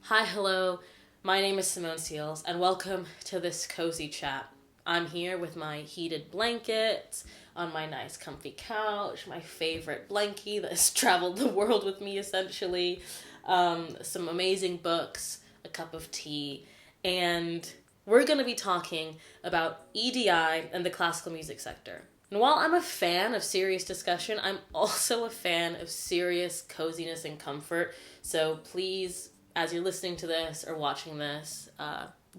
Hi, hello. My name is Simone Seals, and welcome to this cozy chat. I'm here with my heated blanket, on my nice comfy couch, my favorite blankie that has traveled the world with me, essentially, some amazing books, a cup of tea, and we're going to be talking about EDI and the classical music sector. And while I'm a fan of serious discussion, I'm also a fan of serious coziness and comfort, so please, as you're listening to this or watching this,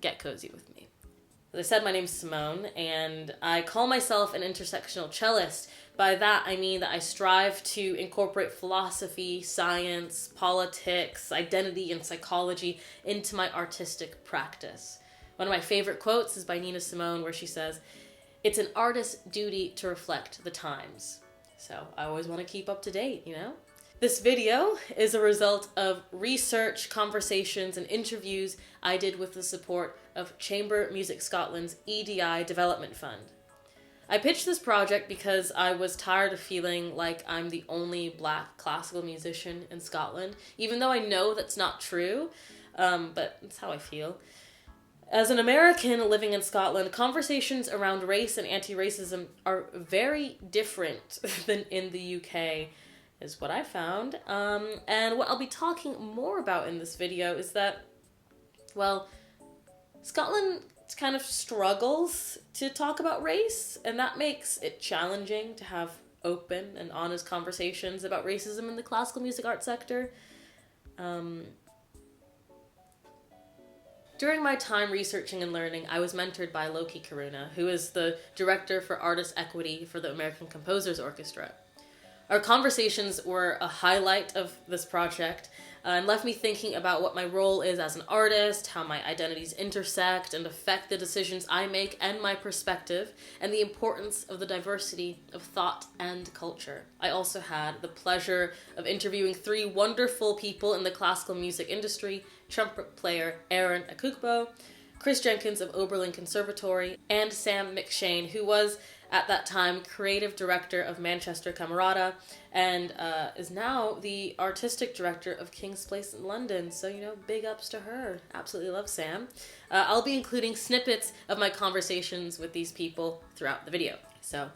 get cozy with me. As I said, my name's Simone, and I call myself an intersectional cellist. By that, I mean that I strive to incorporate philosophy, science, politics, identity, and psychology into my artistic practice. One of my favorite quotes is by Nina Simone, where she says, "It's an artist's duty to reflect the times." So I always want to keep up to date, you know? This video is a result of research, conversations, and interviews I did with the support of Chamber Music Scotland's EDI Development Fund. I pitched this project because I was tired of feeling like I'm the only Black classical musician in Scotland, even though I know that's not true, but that's how I feel. As an American living in Scotland, conversations around race and anti-racism are very different than in the UK, is what I found. And what I'll be talking more about in this video is that, well, Scotland kind of struggles to talk about race, and that makes it challenging to have open and honest conversations about racism in the classical music art sector. During my time researching and learning, I was mentored by Loki Karuna, who is the director for Artist Equity for the American Composers Orchestra. Our conversations were a highlight of this project and left me thinking about what my role is as an artist, how my identities intersect and affect the decisions I make and my perspective, and the importance of the diversity of thought and culture. I also had the pleasure of interviewing three wonderful people in the classical music industry: trumpet player Aaron Akugbo, Chris Jenkins of Oberlin Conservatory, and Sam McShane, who was at that time creative director of Manchester Camerata and is now the artistic director of King's Place in London. So, big ups to her. Absolutely love Sam. I'll be including snippets of my conversations with these people throughout the video. So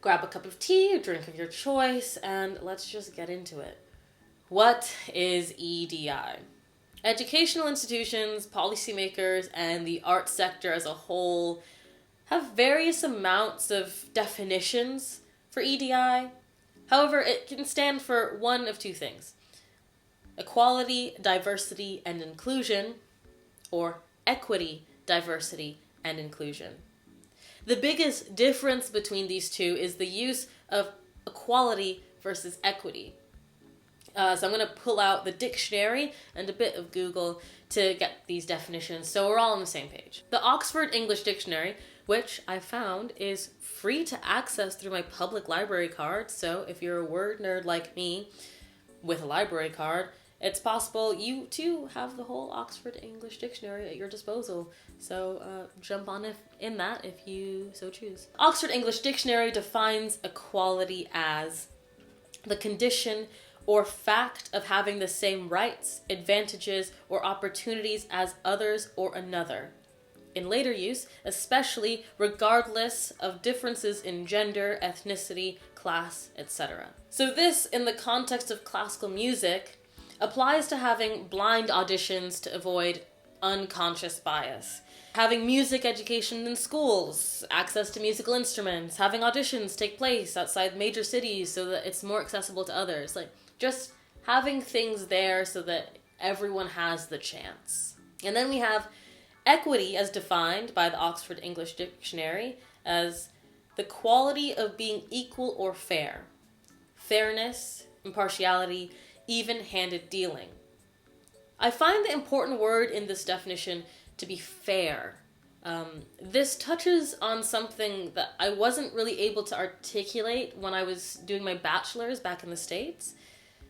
grab a cup of tea, a drink of your choice, and let's just get into it. What is EDI? Educational institutions, policymakers, and the arts sector as a whole have various amounts of definitions for EDI. However, it can stand for one of two things: equality, diversity, and inclusion, or equity, diversity, and inclusion. The biggest difference between these two is the use of equality versus equity. So I'm going to pull out the dictionary and a bit of Google to get these definitions so we're all on the same page. The Oxford English Dictionary, which I found is free to access through my public library card, so if you're a word nerd like me with a library card, it's possible you too have the whole Oxford English Dictionary at your disposal. So jump on in that if you so choose. Oxford English Dictionary defines equality as the condition or fact of having the same rights, advantages, or opportunities as others or another. In later use, especially regardless of differences in gender, ethnicity, class, etc. So this, in the context of classical music, applies to having blind auditions to avoid unconscious bias, having music education in schools, access to musical instruments, having auditions take place outside major cities so that it's more accessible to others, just having things there so that everyone has the chance. And then we have equity as defined by the Oxford English Dictionary as the quality of being equal or fair, fairness, impartiality, even-handed dealing. I find the important word in this definition to be fair. This touches on something that I wasn't really able to articulate when I was doing my bachelor's back in the States.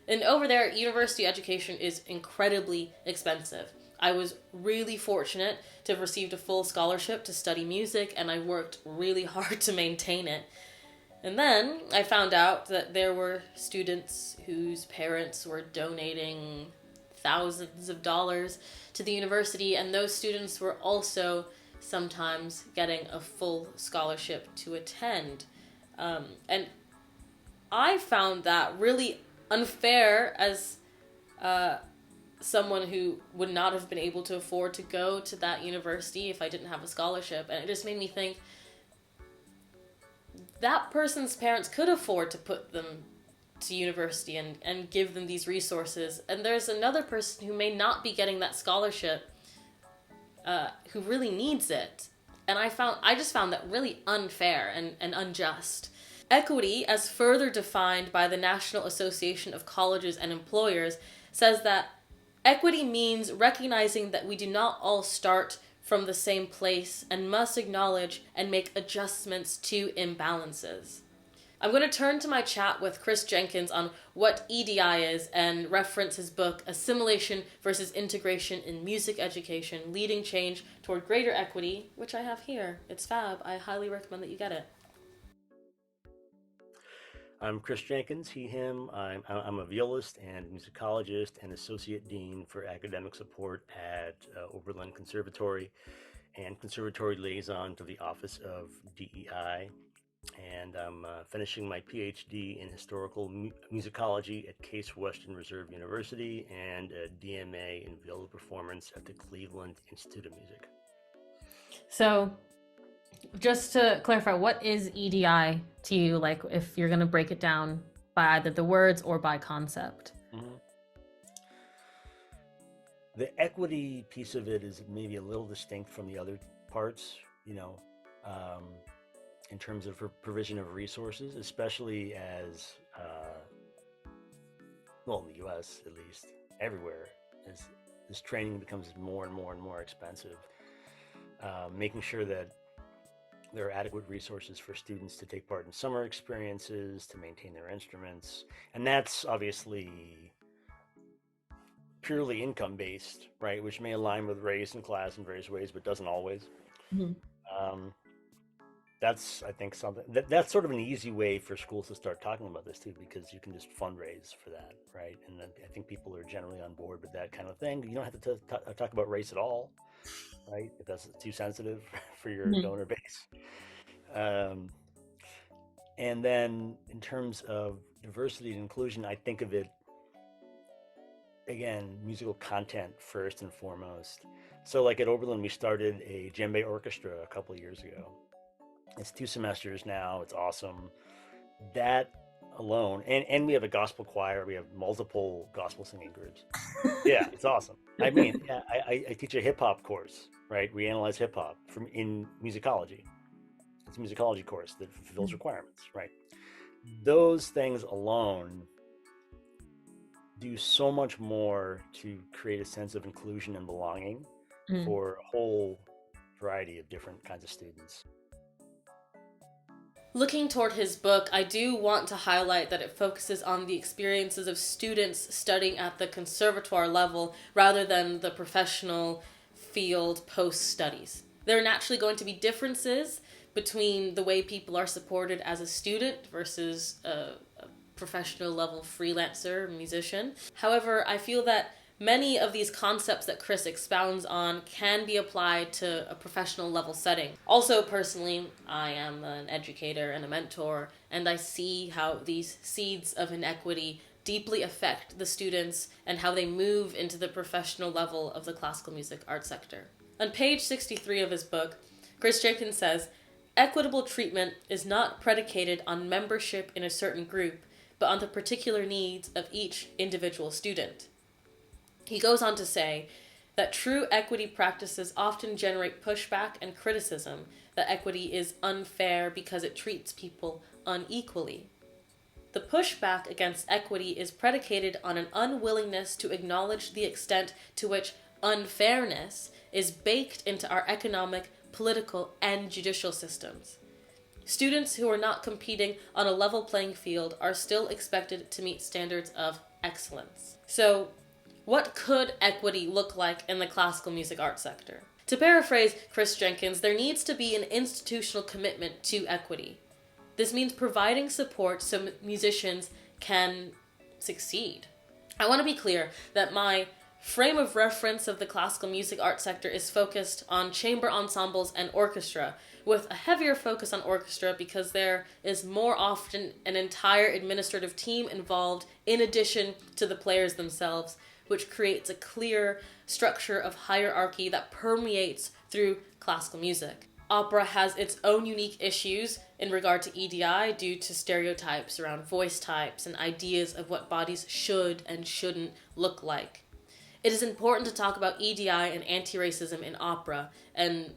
And over there, university education is incredibly expensive. I was really fortunate to have received a full scholarship to study music, and I worked really hard to maintain it. And then I found out that there were students whose parents were donating thousands of dollars to the university, and those students were also sometimes getting a full scholarship to attend. And I found that really unfair as someone who would not have been able to afford to go to that university if I didn't have a scholarship. And it just made me think, that person's parents could afford to put them to university and give them these resources. And there's another person who may not be getting that scholarship who really needs it. And I just found that really unfair and unjust. Equity, as further defined by the National Association of Colleges and Employers, says that equity means recognizing that we do not all start from the same place and must acknowledge and make adjustments to imbalances. I'm going to turn to my chat with Chris Jenkins on what EDI is and reference his book, Assimilation versus Integration in Music Education, Leading Change Toward Greater Equity, which I have here. It's fab. I highly recommend that you get it. I'm Chris Jenkins, he, him. I'm a violist and musicologist and associate dean for academic support at Oberlin Conservatory and conservatory liaison to the Office of DEI. And I'm finishing my PhD in historical musicology at Case Western Reserve University and a DMA in viola performance at the Cleveland Institute of Music. So, just to clarify, what is EDI to you, like if you're going to break it down by either the words or by concept? Mm-hmm. The equity piece of it is maybe a little distinct from the other parts, in terms of provision of resources, especially as, in the US at least, everywhere, as this training becomes more and more and more expensive. Making sure that there are adequate resources for students to take part in summer experiences, to maintain their instruments. And that's obviously purely income-based, right? Which may align with race and class in various ways, but doesn't always. Mm-hmm. That's, I think, something that's sort of an easy way for schools to start talking about this too, because you can just fundraise for that, right? And then I think people are generally on board with that kind of thing. You don't have to talk about race at all, right? If that's too sensitive for your mm-hmm. donor base. And then in terms of diversity and inclusion, I think of it, again, musical content first and foremost. So like at Oberlin, we started a djembe orchestra a couple of years ago. It's 2 semesters now. It's awesome. That alone, and we have a gospel choir. We have multiple gospel singing groups. Yeah, it's awesome. I mean, yeah, I teach a hip hop course, right? We analyze hip hop in musicology. It's a musicology course that fulfills requirements, right? Those things alone do so much more to create a sense of inclusion and belonging for a whole variety of different kinds of students. Looking toward his book, I do want to highlight that it focuses on the experiences of students studying at the conservatoire level rather than the professional field post-studies. There are naturally going to be differences between the way people are supported as a student versus a professional level freelancer, musician. However, I feel that many of these concepts that Chris expounds on can be applied to a professional level setting. Also, personally, I am an educator and a mentor, and I see how these seeds of inequity deeply affect the students and how they move into the professional level of the classical music art sector. On page 63 of his book, Chris Jenkins says, "Equitable treatment is not predicated on membership in a certain group, but on the particular needs of each individual student." He goes on to say that true equity practices often generate pushback and criticism, that equity is unfair because it treats people unequally. The pushback against equity is predicated on an unwillingness to acknowledge the extent to which unfairness is baked into our economic, political, and judicial systems. Students who are not competing on a level playing field are still expected to meet standards of excellence. So, what could equity look like in the classical music art sector? To paraphrase Chris Jenkins, there needs to be an institutional commitment to equity. This means providing support so musicians can succeed. I want to be clear that my frame of reference of the classical music art sector is focused on chamber ensembles and orchestra, with a heavier focus on orchestra because there is more often an entire administrative team involved in addition to the players themselves, which creates a clear structure of hierarchy that permeates through classical music. Opera has its own unique issues in regard to EDI due to stereotypes around voice types and ideas of what bodies should and shouldn't look like. It is important to talk about EDI and anti-racism in opera, and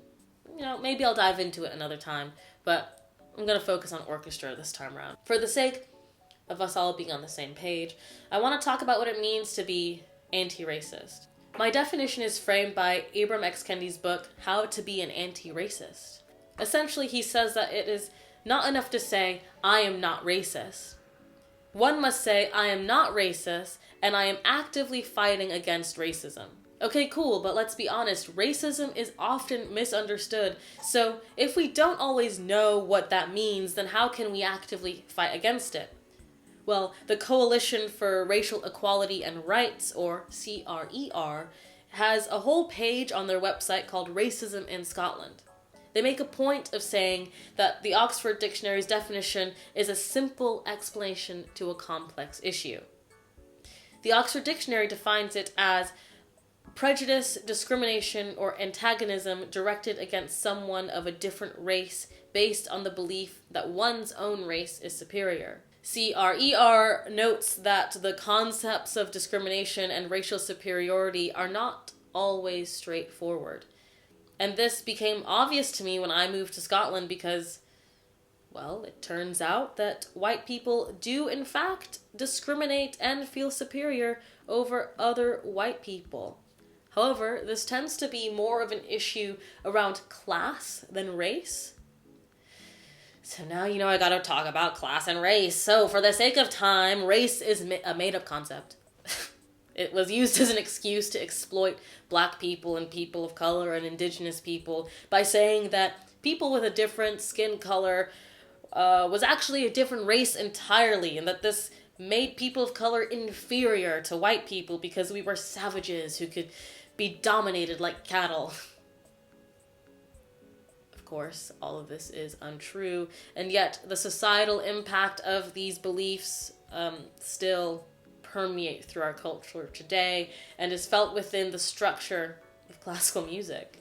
maybe I'll dive into it another time, but I'm going to focus on orchestra this time around. For the sake of us all being on the same page, I want to talk about what it means to be anti-racist. My definition is framed by Ibram X. Kendi's book, How to Be an Anti-Racist. Essentially, he says that it is not enough to say, I am not racist. One must say, I am not racist, and I am actively fighting against racism. Okay, cool, but let's be honest, racism is often misunderstood, so if we don't always know what that means, then how can we actively fight against it? Well, the Coalition for Racial Equality and Rights, or CRER, has a whole page on their website called Racism in Scotland. They make a point of saying that the Oxford Dictionary's definition is a simple explanation to a complex issue. The Oxford Dictionary defines it as prejudice, discrimination, or antagonism directed against someone of a different race based on the belief that one's own race is superior. CRER notes that the concepts of discrimination and racial superiority are not always straightforward. And this became obvious to me when I moved to Scotland because, well, it turns out that white people do in fact discriminate and feel superior over other white people. However, this tends to be more of an issue around class than race. So now I gotta talk about class and race. So for the sake of time, race is a made-up concept. It was used as an excuse to exploit black people and people of color and indigenous people by saying that people with a different skin color was actually a different race entirely, and that this made people of color inferior to white people because we were savages who could be dominated like cattle. Of course, all of this is untrue, and yet the societal impact of these beliefs still permeate through our culture today and is felt within the structure of classical music,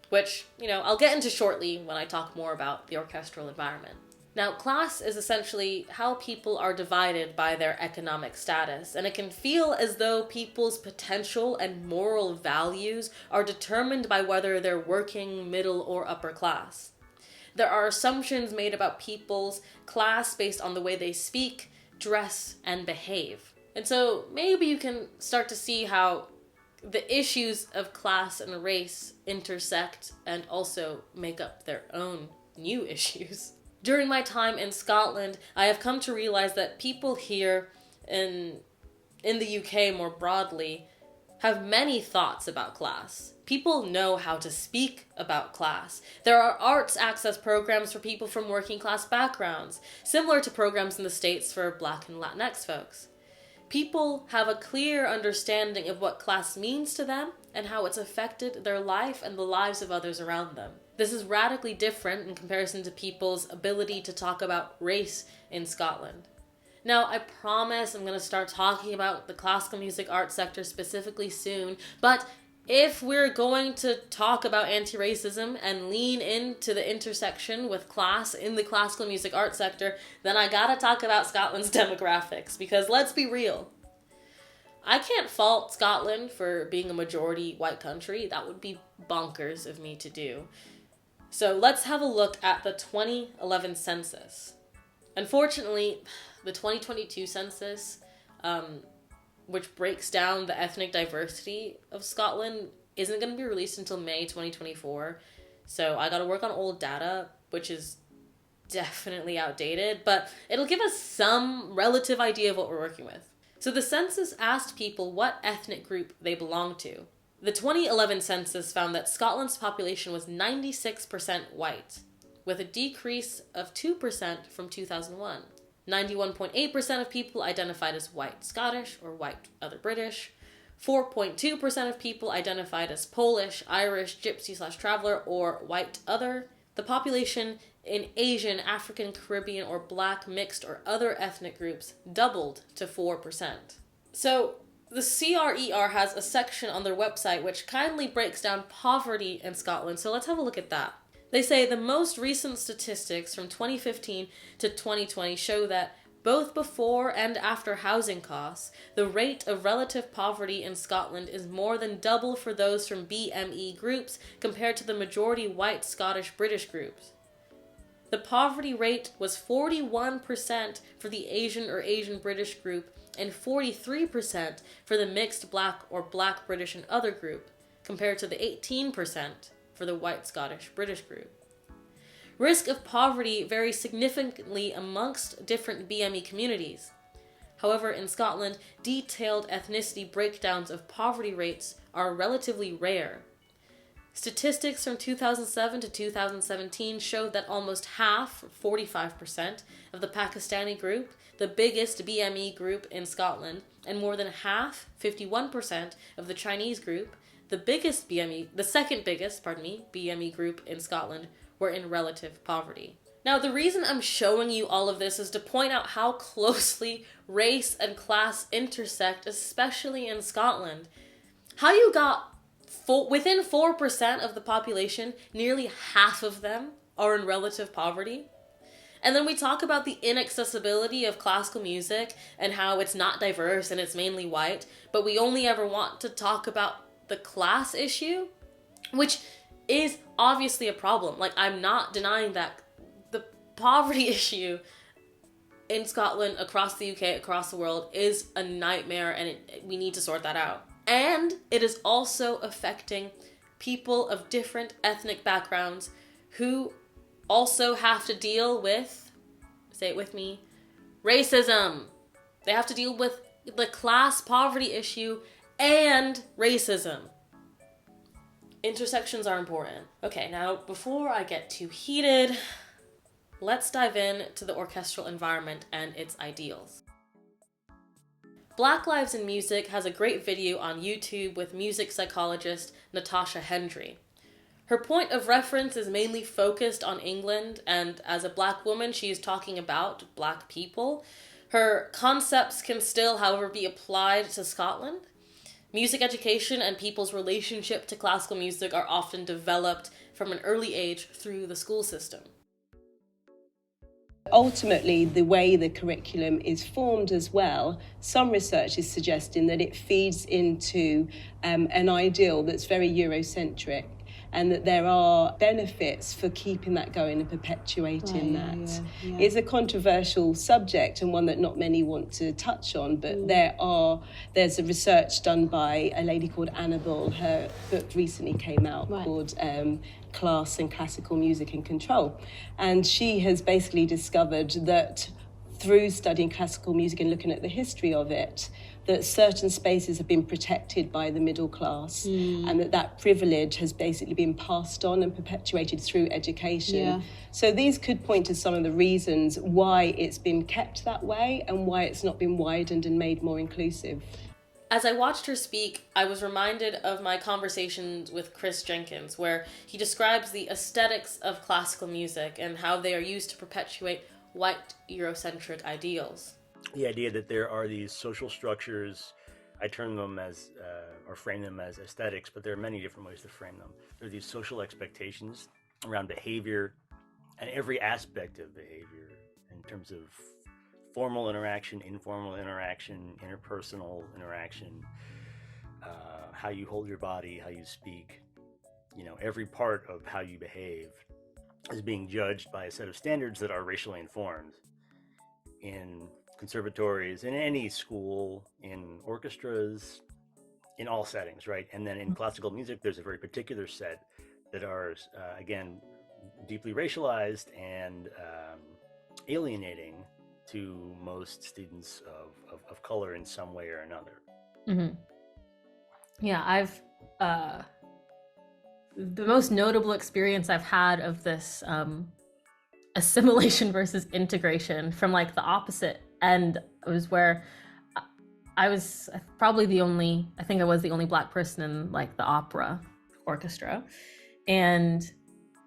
which, I'll get into shortly when I talk more about the orchestral environment. Now, class is essentially how people are divided by their economic status, and it can feel as though people's potential and moral values are determined by whether they're working, middle, or upper class. There are assumptions made about people's class based on the way they speak, dress, and behave. And so maybe you can start to see how the issues of class and race intersect and also make up their own new issues. During my time in Scotland, I have come to realize that people here in the UK more broadly have many thoughts about class. People know how to speak about class. There are arts access programs for people from working class backgrounds, similar to programs in the States for Black and Latinx folks. People have a clear understanding of what class means to them and how it's affected their life and the lives of others around them. This is radically different in comparison to people's ability to talk about race in Scotland. Now, I promise I'm going to start talking about the classical music art sector specifically soon, but if we're going to talk about anti-racism and lean into the intersection with class in the classical music art sector, then I gotta talk about Scotland's demographics, because let's be real. I can't fault Scotland for being a majority white country. That would be bonkers of me to do. So let's have a look at the 2011 census. Unfortunately, the 2022 census, which breaks down the ethnic diversity of Scotland, isn't going to be released until May 2024. So I got to work on old data, which is definitely outdated, but it'll give us some relative idea of what we're working with. So the census asked people what ethnic group they belong to. The 2011 census found that Scotland's population was 96% white, with a decrease of 2% from 2001. 91.8% of people identified as white Scottish or white other British, 4.2% of people identified as Polish, Irish, Gypsy/Traveler, or white other. The population in Asian, African, Caribbean, or Black, mixed, or other ethnic groups doubled to 4%. So the CRER has a section on their website which kindly breaks down poverty in Scotland. So let's have a look at that. They say the most recent statistics from 2015 to 2020 show that both before and after housing costs, the rate of relative poverty in Scotland is more than double for those from BME groups compared to the majority white Scottish-British groups. The poverty rate was 41% for the Asian or Asian-British group and 43% for the mixed Black or Black British and other group, compared to the 18% for the white Scottish-British group. Risk of poverty varies significantly amongst different BME communities. However, in Scotland, detailed ethnicity breakdowns of poverty rates are relatively rare. Statistics from 2007 to 2017 showed that almost half, 45%, of the Pakistani group, the biggest BME group in Scotland, and more than half, 51%, of the Chinese group, the second biggest BME group in Scotland, were in relative poverty. Now, the reason I'm showing you all of this is to point out how closely race and class intersect, especially in Scotland. How you got within 4% of the population, nearly half of them are in relative poverty. And then we talk about the inaccessibility of classical music and how it's not diverse and it's mainly white, but we only ever want to talk about the class issue, which is obviously a problem. Like, I'm not denying that the poverty issue in Scotland, across the UK, across the world, is a nightmare, and we need to sort that out. And it is also affecting people of different ethnic backgrounds who also have to deal with, say it with me, racism. They have to deal with the class poverty issue and racism. Intersections are important. Okay, now before I get too heated, let's dive in to the orchestral environment and its ideals. Black Lives in Music has a great video on YouTube with music psychologist Natasha Hendry. Her point of reference is mainly focused on England, and as a Black woman, she is talking about Black people. Her concepts can still, however, be applied to Scotland. Music education and people's relationship to classical music are often developed from an early age through the school system. Ultimately, the way the curriculum is formed as well, some research is suggesting that it feeds into an ideal that's very Eurocentric, and that there are benefits for keeping that going and perpetuating that. Yeah. It's a controversial subject and one that not many want to touch on, but there's a research done by a lady called Annabelle. Her book recently came out called Class and Classical Music and Control. And she has basically discovered that through studying classical music and looking at the history of it, that certain spaces have been protected by the middle class, and that privilege has basically been passed on and perpetuated through education. Yeah. So these could point to some of the reasons why it's been kept that way and why it's not been widened and made more inclusive. As I watched her speak, I was reminded of my conversations with Chris Jenkins, where he describes the aesthetics of classical music and how they are used to perpetuate white Eurocentric ideals. The idea that there are these social structures, I term them as, or frame them as aesthetics, but there are many different ways to frame them. There are these social expectations around behavior and every aspect of behavior in terms of formal interaction, informal interaction, interpersonal interaction, how you hold your body, how you speak. You know, every part of how you behave is being judged by a set of standards that are racially informed. In conservatories, in any school, in orchestras, in all settings, right? And then in classical music, there's a very particular set that are, again, deeply racialized and alienating to most students of color in some way or another. Mm-hmm. Yeah, I've the most notable experience I've had of this assimilation versus integration from like the opposite end was where I was probably I think I was the only Black person in like the opera orchestra. And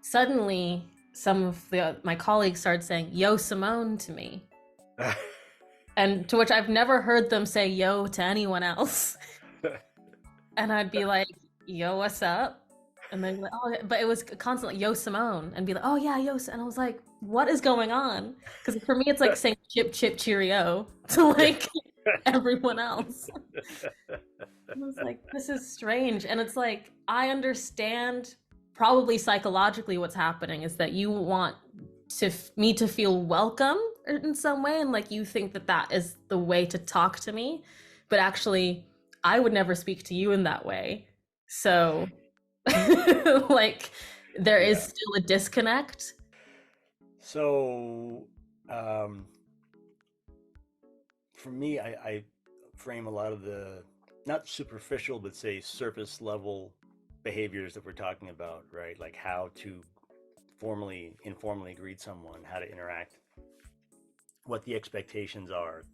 suddenly some of my colleagues started saying, "Yo, Simone" to me. And to which I've never heard them say yo to anyone else. And I'd be like, "Yo, what's up?" And then like, oh, but it was constantly "Yo, Simone," and be like, "Oh yeah, yo," and I was like, "What is going on?" Because for me, it's like saying "chip chip cheerio" to like everyone else. I was like, this is strange, and it's like I understand probably psychologically what's happening is that you want me to feel welcome in some way, and like you think that that is the way to talk to me, but actually I would never speak to you in that way. So like there is still a disconnect. So for me, I frame a lot of the not superficial but say surface level behaviors that we're talking about, right? Like how to informally greet someone, how to interact, what the expectations are,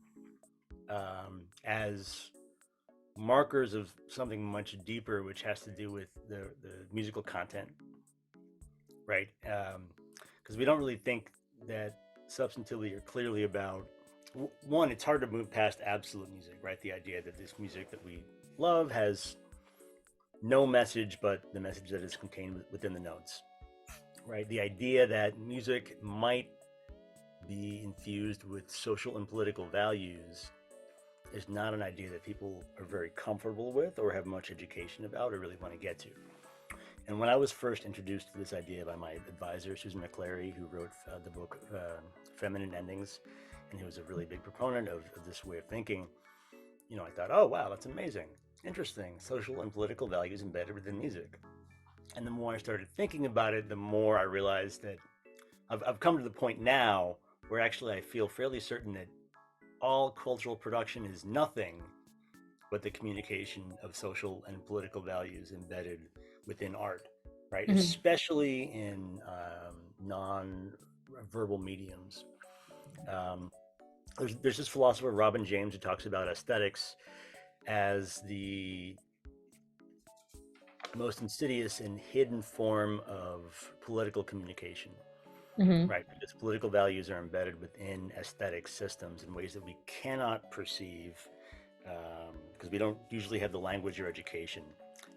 as markers of something much deeper, which has to do with the musical content, right? Because we don't really think that substantively or clearly about one. It's hard to move past absolute music, right? The idea that this music that we love has no message but the message that is contained within the notes, right? The idea that music might be infused with social and political values is not an idea that people are very comfortable with or have much education about or really want to get to. And when I was first introduced to this idea by my advisor, Susan McClary, who wrote the book Feminine Endings, and who was a really big proponent of this way of thinking, I thought, oh, wow, that's amazing. Interesting. Social and political values embedded within music. And the more I started thinking about it, the more I realized that I've come to the point now where actually I feel fairly certain that all cultural production is nothing but the communication of social and political values embedded within art, right? Mm-hmm. Especially in non-verbal mediums. There's this philosopher, Robin James, who talks about aesthetics as the most insidious and hidden form of political communication. Mm-hmm. Right, because political values are embedded within aesthetic systems in ways that we cannot perceive because we don't usually have the language or education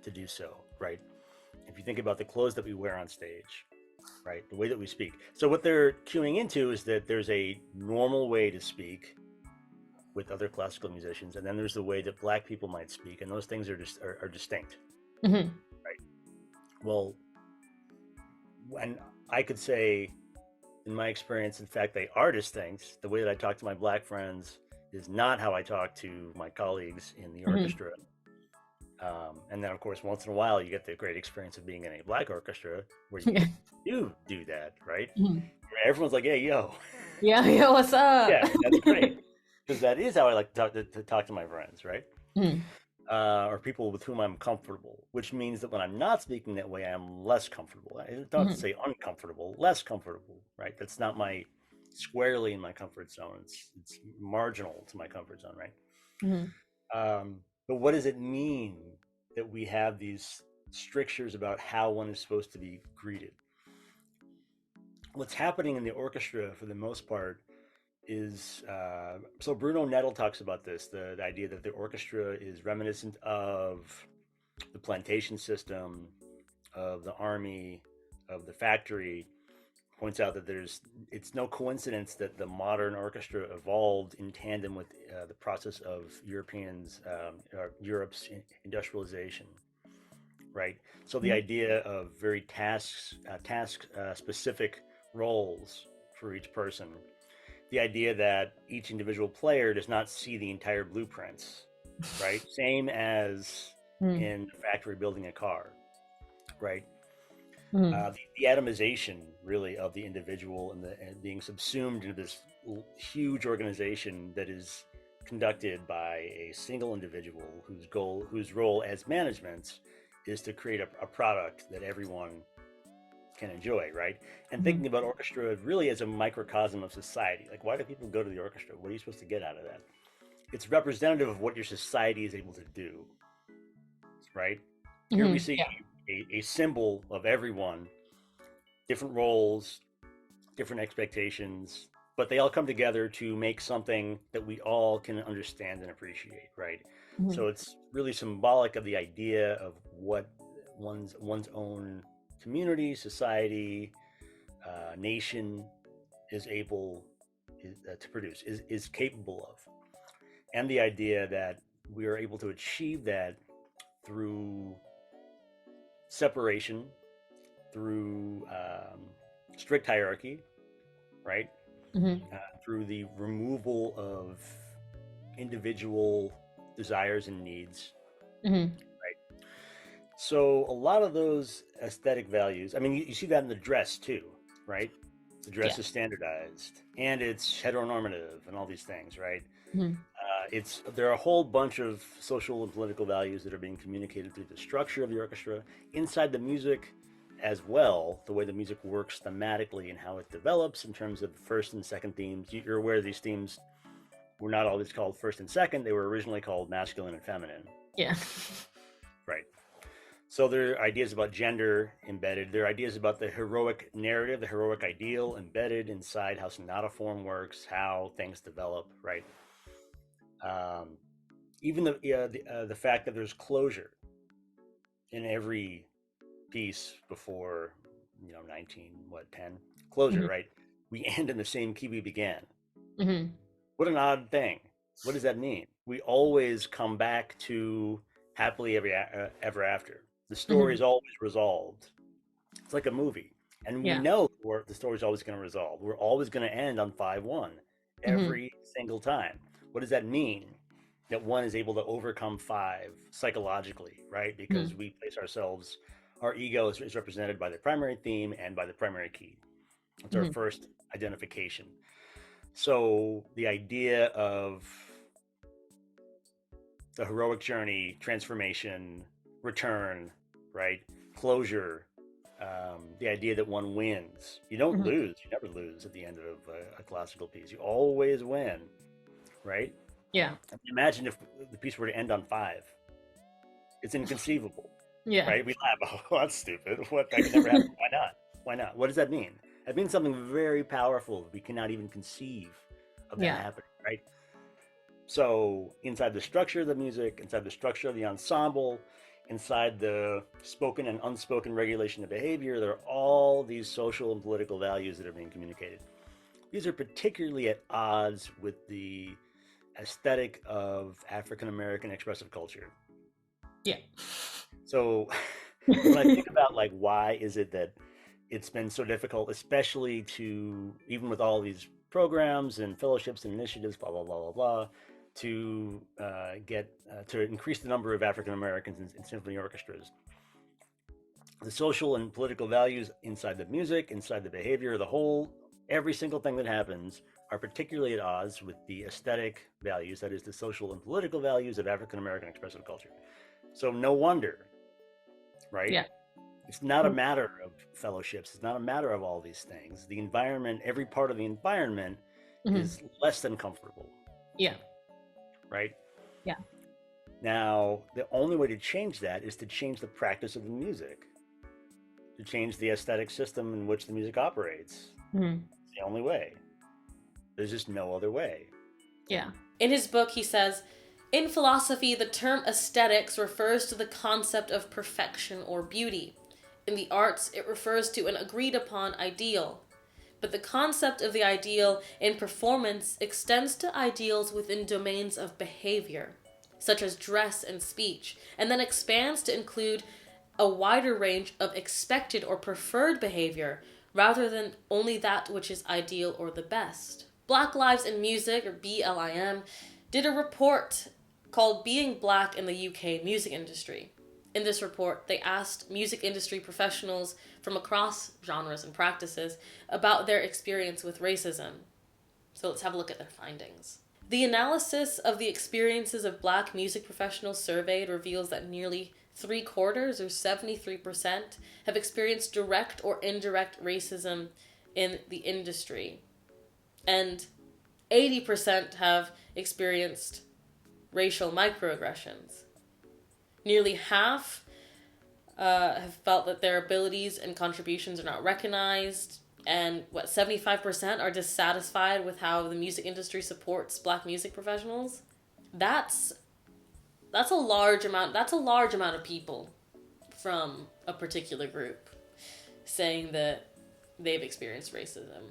to do so, right? If you think about the clothes that we wear on stage, right, the way that we speak. So what they're cueing into is that there's a normal way to speak with other classical musicians, and then there's the way that Black people might speak, and those things are distinct, mm-hmm. Right? Well, when I could say, in my experience, in fact, they are distinct. The way that I talk to my Black friends is not how I talk to my colleagues in the orchestra. And then, of course, once in a while, you get the great experience of being in a Black orchestra where you do that, right? Mm-hmm. Everyone's like, "Hey, yo, yeah, what's up?" Yeah, that's great, because that is how I like to talk to my friends, right? Mm-hmm. Or people with whom I'm comfortable, which means that when I'm not speaking that way, I'm less comfortable. I don't say uncomfortable, less comfortable, right? That's not squarely in my comfort zone. It's marginal to my comfort zone, right? Mm-hmm. But what does it mean that we have these strictures about how one is supposed to be greeted? What's happening in the orchestra, for the most part, is so Bruno Nettle talks about this, the idea that the orchestra is reminiscent of the plantation system, of the army, of the factory. Points out that it's no coincidence that the modern orchestra evolved in tandem with the process of Europe's industrialization, right? So the idea of very task specific roles for each person. The idea that each individual player does not see the entire blueprints, right? Same as in a factory building a car, right? The atomization, really, of the individual and being subsumed into this huge organization that is conducted by a single individual whose role as management is to create a product that everyone can enjoy, right? And thinking about orchestra really as a microcosm of society. Like, why do people go to the orchestra? What are you supposed to get out of that? it's representative of what your society is able to do, right? Here we see Yeah. a symbol of everyone, different roles, different expectations, but they all come together to make something that we all can understand and appreciate, right? So it's really symbolic of the idea of what one's own community, society, nation is able to produce, is capable of, and the idea that we are able to achieve that through separation, through strict hierarchy, right? Through the removal of individual desires and needs, right? So a lot of those aesthetic values, I mean, you see that in the dress too, right? The dress is standardized and it's heteronormative and all these things, right? There are a whole bunch of social and political values that are being communicated through the structure of the orchestra, inside the music as well, the way the music works thematically and how it develops in terms of first and second themes. You're aware these themes were not always called first and second, they were originally called masculine and feminine. Yeah. Right. So there are ideas about gender embedded. There are ideas about the heroic narrative, the heroic ideal embedded inside how sonata form works, how things develop, right? Even the fact that there's closure in every piece before 10 closure, right? We end in the same key we began. What an odd thing. What does that mean? We always come back to happily ever after. The story is always resolved. It's like a movie, and we know the story's always going to resolve. We're always going to end on 5-1 every single time. What does that mean? That one is able to overcome 5 psychologically, right? Because we place ourselves, our ego is represented by the primary theme and by the primary key. It's our first identification. So the idea of the heroic journey, transformation, return, right? Closure, the idea that one wins. You don't lose. You never lose at the end of a classical piece. You always win, right? Yeah. Imagine if the piece were to end on 5. It's inconceivable. Yeah. Right? We laugh. Oh, that's stupid. What? That could never happen. Why not? Why not? What does that mean? That means something very powerful. We cannot even conceive of that happening, right? So inside the structure of the music, inside the structure of the ensemble, inside the spoken and unspoken regulation of behavior, there are all these social and political values that are being communicated. These are particularly at odds with the aesthetic of African American expressive culture. Yeah. So when I think about why is it that it's been so difficult, especially to, even with all these programs and fellowships and initiatives, blah, blah, blah, blah, blah, to get, to increase the number of African Americans in symphony orchestras. The social and political values inside the music, inside the behavior, every single thing that happens are particularly at odds with the aesthetic values, that is the social and political values of African American expressive culture. So no wonder, right? Yeah. It's not a matter of fellowships. It's not a matter of all these things. The environment, every part of the environment is less than comfortable. Yeah. Right? Yeah. Now, the only way to change that is to change the practice of the music, to change the aesthetic system in which the music operates. It's the only way. There's just no other way. Yeah. In his book, he says, in philosophy, the term aesthetics refers to the concept of perfection or beauty. In the arts, it refers to an agreed-upon ideal. But the concept of the ideal in performance extends to ideals within domains of behavior, such as dress and speech, and then expands to include a wider range of expected or preferred behavior, rather than only that which is ideal or the best. Black Lives in Music, or BLIM, did a report called Being Black in the UK Music Industry. In this report, they asked music industry professionals from across genres and practices about their experience with racism. So let's have a look at their findings. The analysis of the experiences of Black music professionals surveyed reveals that nearly 3/4, or 73%, have experienced direct or indirect racism in the industry. And 80% have experienced racial microaggressions. Nearly half have felt that their abilities and contributions are not recognized, and 75% are dissatisfied with how the music industry supports Black music professionals. That's a large amount. That's a large amount of people from a particular group saying that they've experienced racism.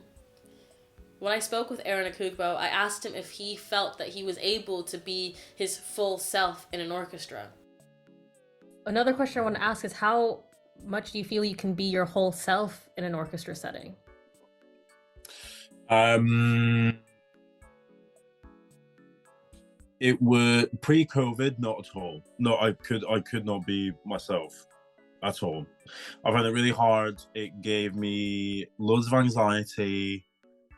When I spoke with Aaron Akugbo, I asked him if he felt that he was able to be his full self in an orchestra. Another question I want to ask is, how much do you feel you can be your whole self in an orchestra setting? It was pre-COVID, not at all. No, I could not be myself at all. I found it really hard. It gave me loads of anxiety.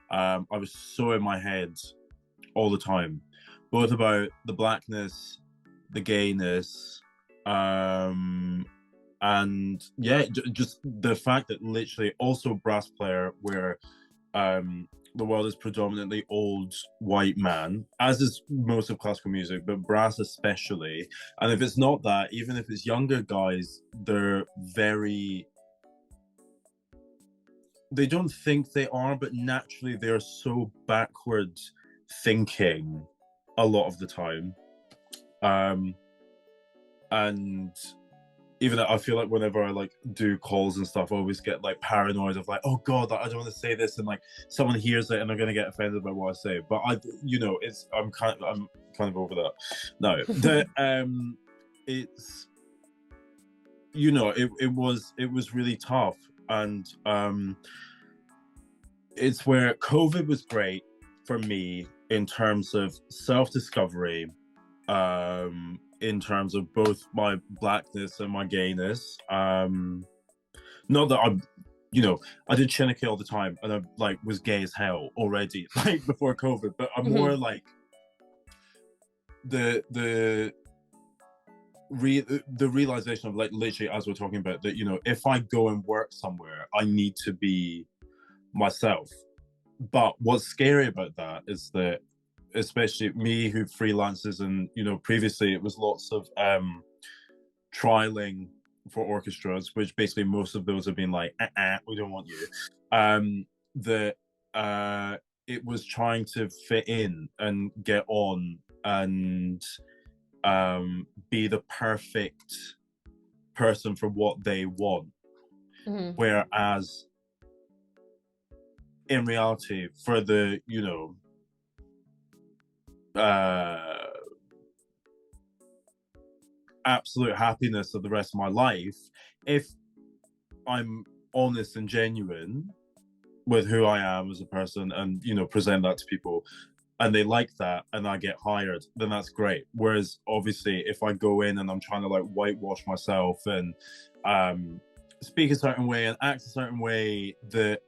I was so in my head all the time, both about the Blackness, the gayness, and yeah, just the fact that literally also brass player where the world is predominantly old white man, as is most of classical music, but brass especially. And if it's not that, even if it's younger guys, they don't think they are, but naturally they're so backward thinking a lot of the time. And even I feel like whenever I like do calls and stuff, I always get like paranoid of like, oh God, I don't want to say this, and like someone hears it and they're gonna get offended by what I say. But I'm kind of over that. No, it's it was really tough, and it's where COVID was great for me in terms of self-discovery. In terms of both my Blackness and my gayness. Not that I'm, I did Chineke all the time, and I like was gay as hell already, like before COVID. But I'm more like the realization of like literally as we're talking about that, if I go and work somewhere, I need to be myself. But what's scary about that is that, especially me who freelances, and previously it was lots of trialing for orchestras, which basically most of those have been like, we don't want you. It was trying to fit in and get on and be the perfect person for what they want. Whereas in reality, for the absolute happiness of the rest of my life, if I'm honest and genuine with who I am as a person, and present that to people and they like that and I get hired, then that's great. Whereas obviously if I go in and I'm trying to like whitewash myself and speak a certain way and act a certain way, that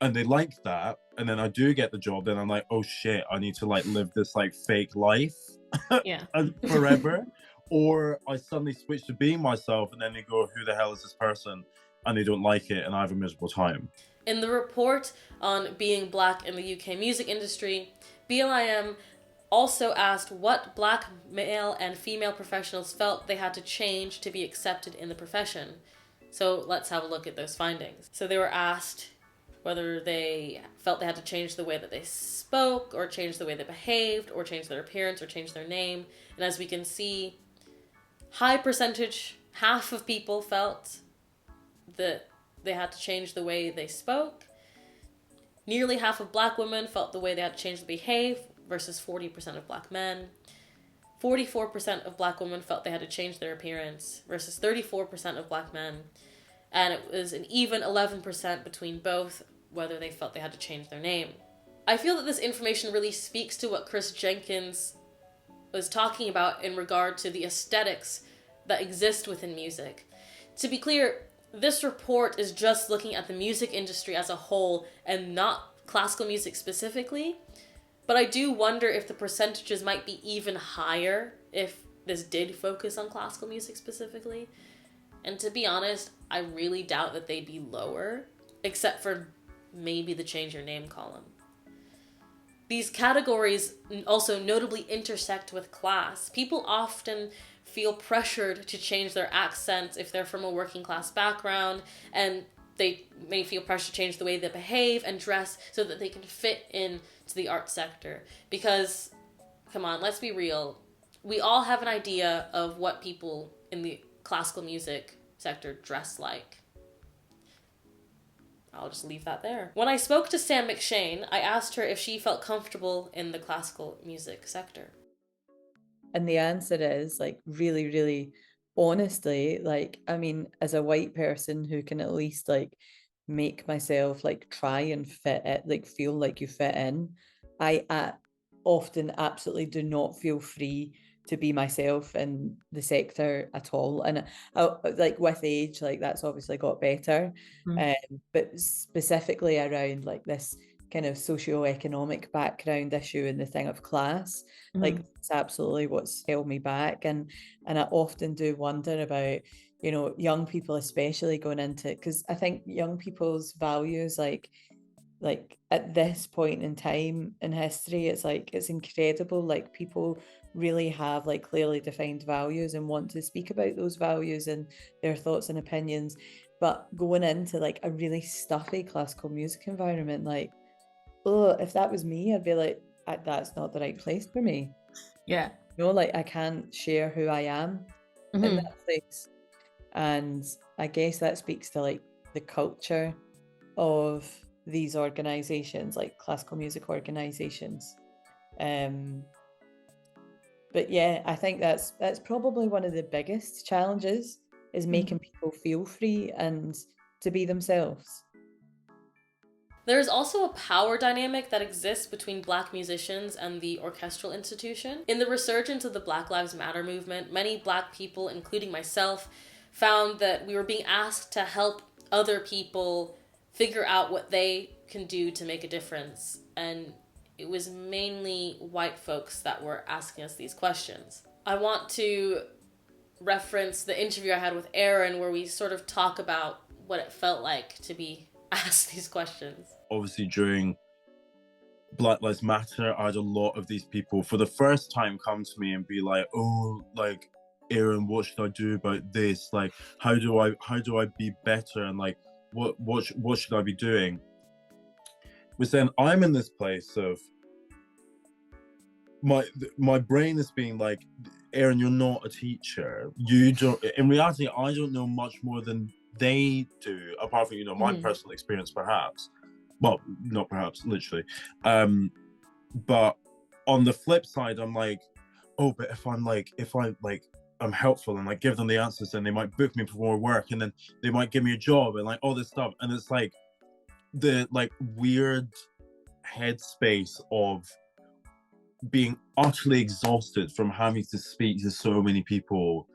and they like that, and then I do get the job, then I'm like, oh shit, I need to like live this like fake life forever. Or I suddenly switch to being myself, and then they go, who the hell is this person? And they don't like it, and I have a miserable time. In the report on being Black in the UK music industry, BLIM also asked what Black male and female professionals felt they had to change to be accepted in the profession. So let's have a look at those findings. So they were asked whether they felt they had to change the way that they spoke, or change the way they behaved, or change their appearance, or change their name. And as we can see, high percentage, half of people felt that they had to change the way they spoke. Nearly half of Black women felt the way they had to change to behave, versus 40% of Black men. 44% of Black women felt they had to change their appearance, versus 34% of Black men. And it was an even 11% between both, whether they felt they had to change their name. I feel that this information really speaks to what Chris Jenkins was talking about in regard to the aesthetics that exist within music. To be clear, this report is just looking at the music industry as a whole and not classical music specifically, but I do wonder if the percentages might be even higher if this did focus on classical music specifically. And to be honest, I really doubt that they'd be lower, except for maybe the change your name column. These categories also notably intersect with class. People often feel pressured to change their accents if they're from a working class background, and they may feel pressure to change the way they behave and dress so that they can fit in to the art sector. Because, come on, let's be real. We all have an idea of what people in the classical music sector dress like. I'll just leave that there. When I spoke to Sam McShane, I asked her if she felt comfortable in the classical music sector. And the answer is, like, really, really honestly, like, I mean, as a white person who can at least like make myself like try and fit it, like feel like you fit in, I often absolutely do not feel free to be myself in the sector at all. And like with age, like that's obviously got better. But specifically around like this kind of socioeconomic background issue and the thing of class, like it's absolutely what's held me back. And I often do wonder about, you know, young people especially going into it, because I think young people's values, like at this point in time in history, it's like it's incredible, like people really have like clearly defined values and want to speak about those values and their thoughts and opinions. But going into like a really stuffy classical music environment, like, oh, if that was me, I'd be like, that's not the right place for me. Yeah. You know, like I can't share who I am in that place. And I guess that speaks to like the culture of these organizations, like classical music organizations. But yeah, I think that's probably one of the biggest challenges, is making people feel free and to be themselves. There's also a power dynamic that exists between Black musicians and the orchestral institution. In the resurgence of the Black Lives Matter movement, many Black people, including myself, found that we were being asked to help other people figure out what they can do to make a difference. And it was mainly white folks that were asking us these questions. I want to reference the interview I had with Aaron, where we sort of talk about what it felt like to be asked these questions. Obviously, during Black Lives Matter, I had a lot of these people for the first time come to me and be like, oh, like, Aaron, what should I do about this? Like, how do I be better? And like, what should I be doing? But then I'm in this place of my brain is being like, Aaron, you're not a teacher. You don't. In reality, I don't know much more than they do, apart from, you know, my personal experience, perhaps. Well, not perhaps, literally. But on the flip side, I'm like, oh, but if I'm helpful and like give them the answers, and they might book me for more work, and then they might give me a job and like all this stuff. And it's like the like weird headspace of being utterly exhausted from having to speak to so many people,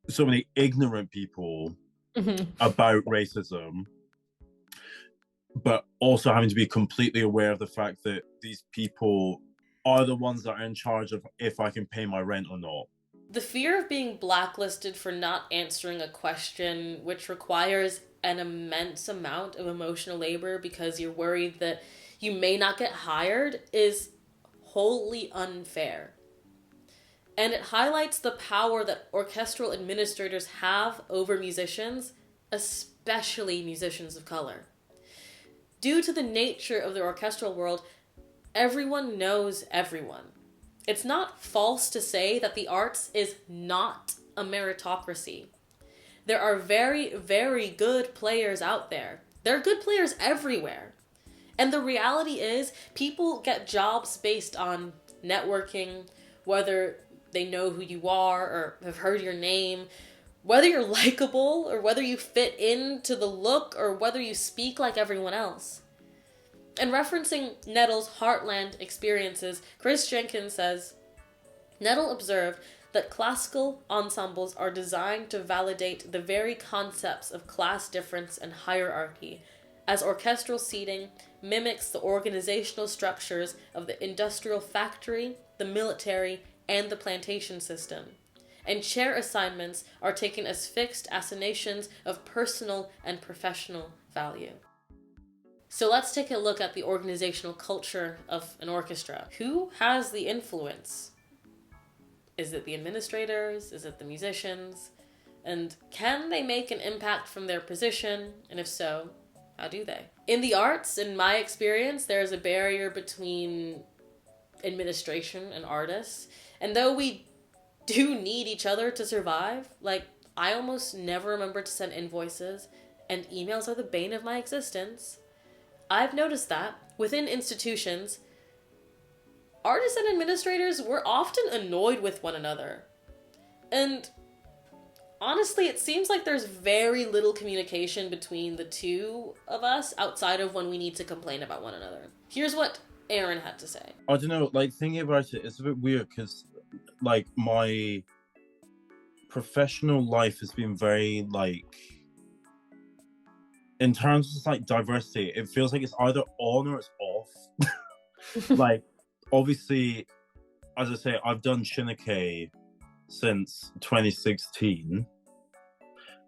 so many ignorant people about racism, but also having to be completely aware of the fact that these people are the ones that are in charge of if I can pay my rent or not. The fear of being blacklisted for not answering a question, which requires an immense amount of emotional labor because you're worried that you may not get hired, is wholly unfair. And it highlights the power that orchestral administrators have over musicians, especially musicians of color. Due to the nature of the orchestral world, everyone knows everyone. It's not false to say that the arts is not a meritocracy. There are very, very good players out there. There are good players everywhere. And the reality is, people get jobs based on networking, whether they know who you are or have heard your name, whether you're likable or whether you fit into the look or whether you speak like everyone else. And referencing Nettle's Heartland experiences, Chris Jenkins says, Nettle observed that classical ensembles are designed to validate the very concepts of class difference and hierarchy, as orchestral seating mimics the organizational structures of the industrial factory, the military, and the plantation system. And chair assignments are taken as fixed assignations of personal and professional value. So let's take a look at the organizational culture of an orchestra. Who has the influence? Is it the administrators? Is it the musicians? And can they make an impact from their position? And if so, how do they? In the arts, in my experience, there's a barrier between administration and artists. And though we do need each other to survive, like, I almost never remember to send invoices, and emails are the bane of my existence. I've noticed that within institutions, artists and administrators were often annoyed with one another. And honestly, it seems like there's very little communication between the two of us outside of when we need to complain about one another. Here's what Aaron had to say. I don't know, like, thinking about it, it's a bit weird because, like, my professional life has been very, like, in terms of, like, diversity, it feels like it's either on or it's off. Like, obviously, as I say, I've done Shinike since 2016.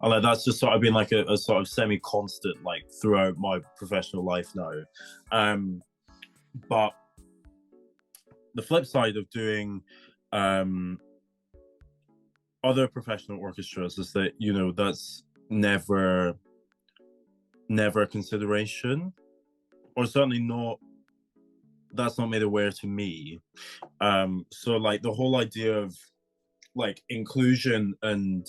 And, like, that's just sort of been, like, a sort of semi-constant, like, throughout my professional life now. But the flip side of doing other professional orchestras is that, you know, that's never a consideration, or certainly not, that's not made aware to me. So, like, the whole idea of, like, inclusion and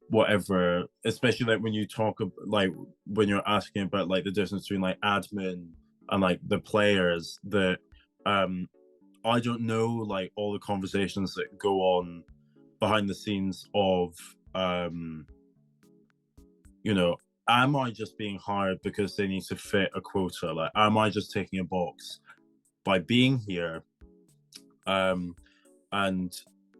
whatever, especially, like, when you talk, like, when you're asking about, like, the difference between, like, admin and, like, the players, that I don't know, like, all the conversations that go on behind the scenes of you know, am I just being hired because they need to fit a quota? Like, am I just taking a box by being here? And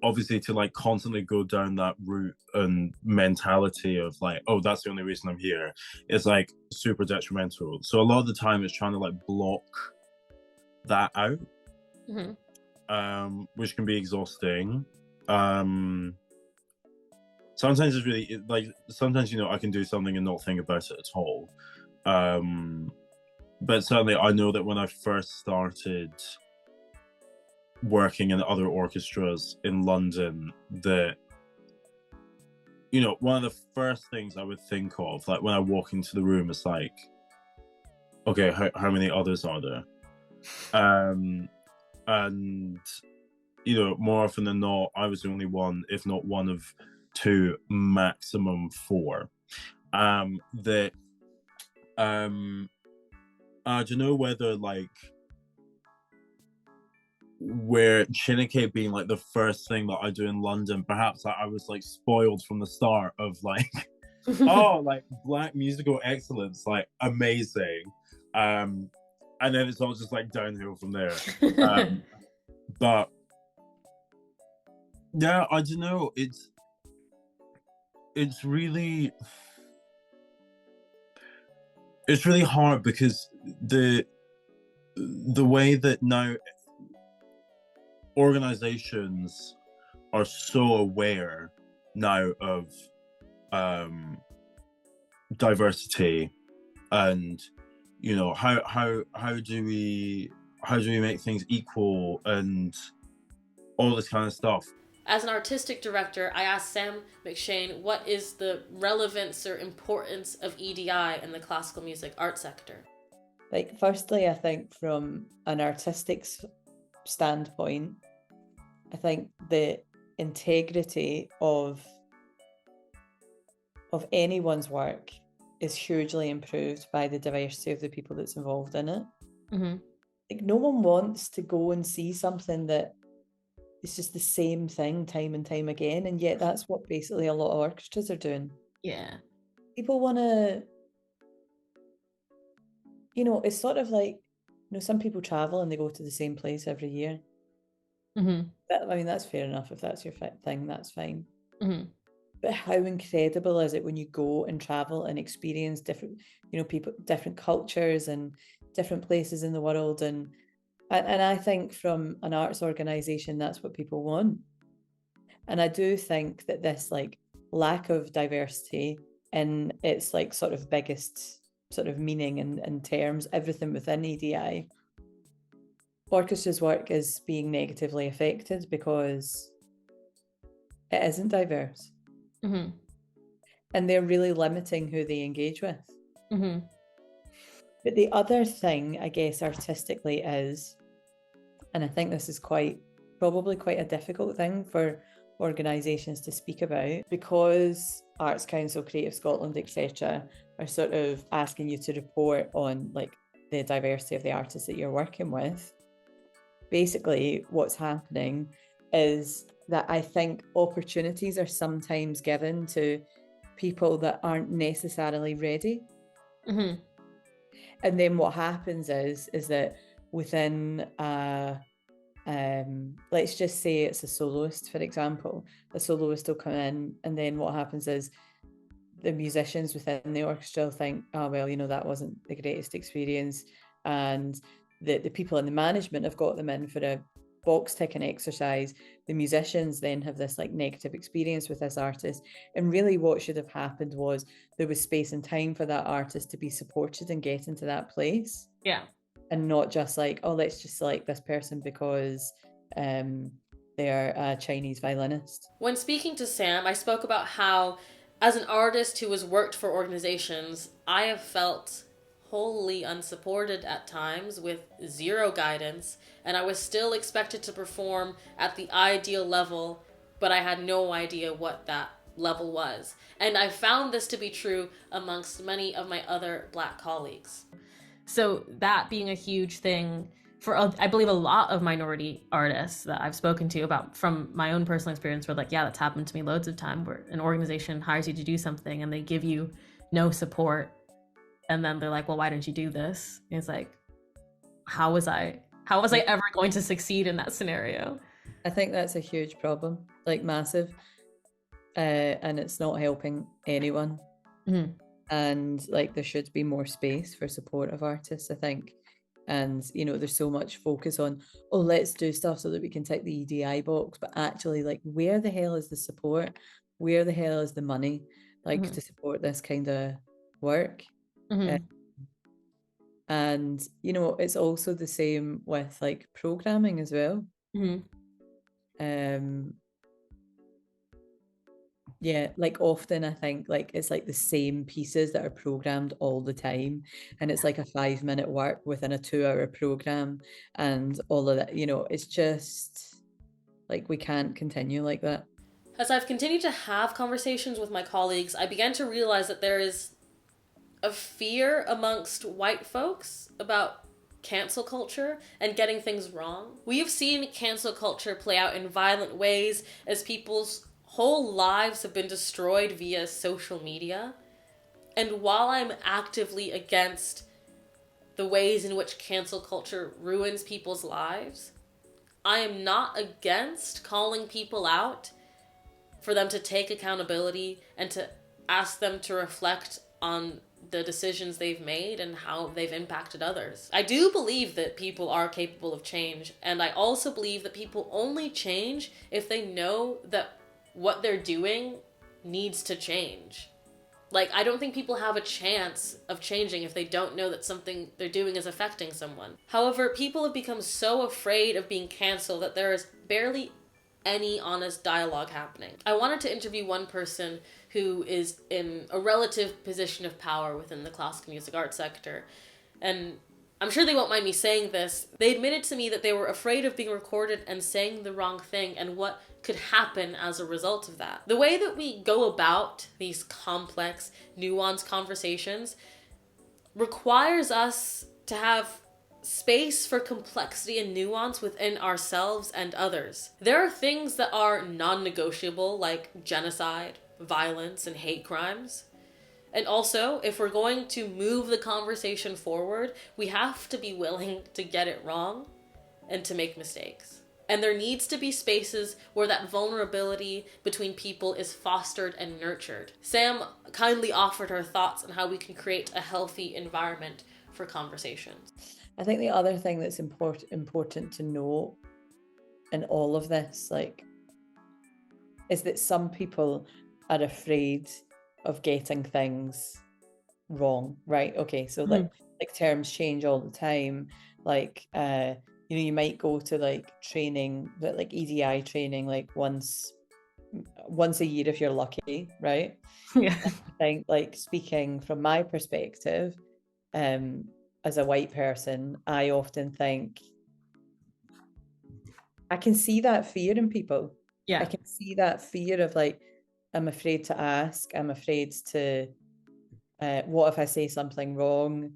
obviously, to, like, constantly go down that route and mentality of, like, oh, that's the only reason I'm here, is, like, super detrimental. So a lot of the time it's trying to, like, block that out, which can be exhausting. Sometimes it's really, like, sometimes, you know, I can do something and not think about it at all. But certainly I know that when I first started working in other orchestras in London, that, you know, one of the first things I would think of, like, when I walk into the room, is like, okay, how many others are there? And, you know, more often than not, I was the only one, if not one of two, maximum four. That I don't know whether, like, where Chinike being, like, the first thing that I do in London, perhaps, like, I was, like, spoiled from the start of, like, oh, like, Black musical excellence, like, amazing. And then it's all just, like, downhill from there. But yeah, I don't know, it's really hard, because the way that now organizations are so aware now of diversity, and, you know, how do we make things equal and all this kind of stuff. As an artistic director, I asked Sam McShane what is the relevance or importance of EDI in the classical music art sector. Like, firstly, I think from an artistic standpoint, I think the integrity of anyone's work is hugely improved by the diversity of the people that's involved in it. Like, no one wants to go and see something that it's just the same thing time and time again, and yet that's what basically a lot of orchestras are doing. Yeah. People want to, you know, it's sort of like, you know, some people travel and they go to the same place every year. I mean, that's fair enough. If that's your thing, that's fine. But how incredible is it when you go and travel and experience different, you know, people, different cultures and different places in the world, and I think from an arts organisation, that's what people want. And I do think that this, like, lack of diversity in its, like, sort of biggest sort of meaning and terms, everything within EDI, orchestra's work is being negatively affected because it isn't diverse. Mm-hmm. And they're really limiting who they engage with. Mm-hmm. But the other thing, I guess, artistically is, and I think this is probably quite a difficult thing for organisations to speak about, because Arts Council, Creative Scotland, etc. are sort of asking you to report on like the diversity of the artists that you're working with. Basically, what's happening is that I think opportunities are sometimes given to people that aren't necessarily ready. Mm-hmm. And then what happens is that within let's just say it's a soloist, for example, a soloist will come in, and then what happens is the musicians within the orchestra will think, oh well, that wasn't the greatest experience, and the people in the management have got them in for a box ticking exercise. The musicians then have this like negative experience with this artist, and really what should have happened was there was space and time for that artist to be supported and get into that place. Yeah. And not just like, oh, let's just select this person because they're a Chinese violinist. When speaking to Sam, I spoke about how, as an artist who has worked for organizations, I have felt wholly unsupported at times with zero guidance, and I was still expected to perform at the ideal level, but I had no idea what that level was. And I found this to be true amongst many of my other Black colleagues. So that being a huge thing for, I believe, a lot of minority artists that I've spoken to about from my own personal experience, where like, yeah, that's happened to me loads of time, where an organization hires you to do something and they give you no support. And then they're like, well, why didn't you do this? And it's like, how was I ever going to succeed in that scenario? I think that's a huge problem, like massive. And it's not helping anyone. Mm-hmm. And like there should be more space for support of artists, I think. And there's so much focus on, oh, let's do stuff so that we can tick the EDI box, but actually, like, where the hell is the support? Where the hell is the money, like, Mm-hmm. to support this kind of work? Mm-hmm. And it's also the same with like programming as well. Mm-hmm. Yeah, like often I think like it's like the same pieces that are programmed all the time, and it's like a 5-minute work within a 2-hour program, and all of that, it's just like we can't continue like that. As I've continued to have conversations with my colleagues, I began to realize that there is a fear amongst white folks about cancel culture and getting things wrong. We have seen cancel culture play out in violent ways as people's whole lives have been destroyed via social media. And while I'm actively against the ways in which cancel culture ruins people's lives, I am not against calling people out for them to take accountability and to ask them to reflect on the decisions they've made and how they've impacted others. I do believe that people are capable of change, and I also believe that people only change if they know that what they're doing needs to change. Like, I don't think people have a chance of changing if they don't know that something they're doing is affecting someone. However, people have become so afraid of being canceled that there is barely any honest dialogue happening. I wanted to interview one person who is in a relative position of power within the classical music arts sector, and I'm sure they won't mind me saying this. They admitted to me that they were afraid of being recorded and saying the wrong thing and what could happen as a result of that. The way that we go about these complex, nuanced conversations requires us to have space for complexity and nuance within ourselves and others. There are things that are non-negotiable, like genocide, violence, and hate crimes. And also, if we're going to move the conversation forward, we have to be willing to get it wrong and to make mistakes. And there needs to be spaces where that vulnerability between people is fostered and nurtured. Sam kindly offered her thoughts on how we can create a healthy environment for conversations. I think the other thing that's important to know in all of this, like, is that some people are afraid of getting things wrong, right? Okay, so like terms change all the time. Like you might go to like training, like EDI training, like once a year if you're lucky, right? Yeah. I think, like, speaking from my perspective, as a white person, I often think I can see that fear in people. Yeah. I can see that fear of like, I'm afraid to ask, I'm afraid to what if I say something wrong?